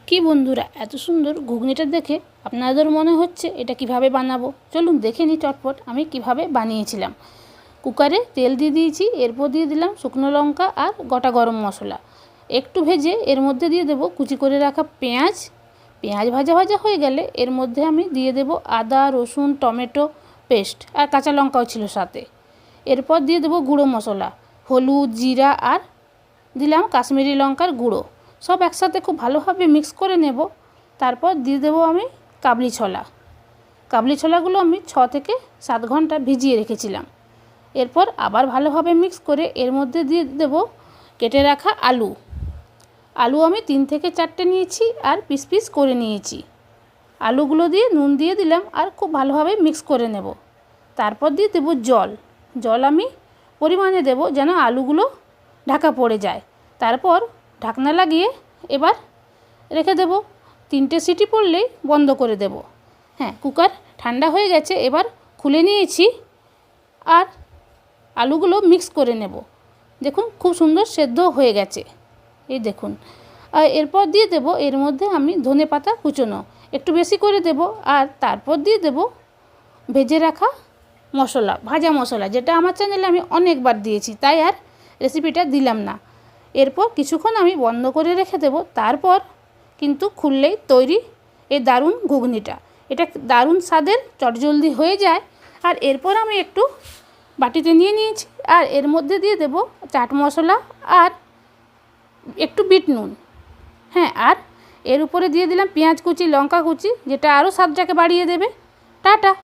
কি বন্ধুরা, এত সুন্দর ঘুগনিটা দেখে আপনাদের মনে হচ্ছে এটা কিভাবে বানাবো। চলুন দেখে নিই চটপট আমি কিভাবে বানিয়েছিলাম। কুকারে তেল দিয়ে দিয়েছি, এরপর দিয়ে দিলাম শুকনো লঙ্কা আর গোটা গরম মশলা। একটু ভেজে এর মধ্যে দিয়ে দেবো কুচি করে রাখা পেঁয়াজ। পেঁয়াজ ভাজা ভাজা হয়ে গেলে এর মধ্যে আমি দিয়ে দেবো আদা, রসুন, টমেটো পেস্ট আর কাঁচা লঙ্কাও ছিল সাথে। এরপর দিয়ে দেবো গুঁড়ো মশলা, হলুদ, জিরা আর দিলাম কাশ্মীরি লঙ্কার গুঁড়ো। সব একসাথে খুব ভালোভাবে মিক্স করে নেব। তারপর দিয়ে দেবো আমি কাবলি ছোলা। কাবলি ছোলাগুলো আমি 6 থেকে 7 ঘন্টা ভিজিয়ে রেখেছিলাম। এরপর আবার ভালোভাবে মিক্স করে এর মধ্যে দিয়ে দেব কেটে রাখা আলু। আলু আমি 3 থেকে 4টে নিয়েছি আর পিস পিস করে নিয়েছি। আলুগুলো দিয়ে নুন দিয়ে দিলাম আর খুব ভালোভাবে মিক্স করে নেব। তারপর দিয়ে দেব জল। জল আমি পরিমাণে দেব যেন আলুগুলো ঢাকা পড়ে যায়। তারপর ঢাকনা লাগিয়ে এবার রেখে দেব। 3টে সিটি পড়লেই বন্ধ করে দেব। কুকার ঠান্ডা হয়ে গেছে, এবার খুলে নিয়েছি আর আলুগুলো মিক্স করে নেব। দেখুন খুব সুন্দর সেদ্ধ হয়ে গেছে, এই দেখুন। আর এরপর দিয়ে দেব এর মধ্যে আমি ধনেপাতা কুচনো একটু বেশি করে দেব। আর তারপর দিয়ে দেব ভেজে রাখা মশলা, ভাজা মশলা, যেটা আমার চ্যানেলে আমি অনেকবার দিয়েছি, তাই আর রেসিপিটা দিলাম না। এরপর কিছুক্ষণ আমি বন্ধ করে রেখে দেব। তারপর কিন্তু খুললেই তৈরি এই দারুণ ঘুগনিটা। এটা দারুণ স্বাদের, চটজলদি হয়ে যায়। আর এরপর আমি একটু বাটিতে নিয়ে নিয়েছি আর এর মধ্যে দিয়ে দেব চাট মশলা আর একটু বিট নুন। আর এর উপরে দিয়ে দিলাম পেঁয়াজ কুচি, লঙ্কা কুচি, যেটা আরও স্বাদটাকে বাড়িয়ে দেবে। টাটা।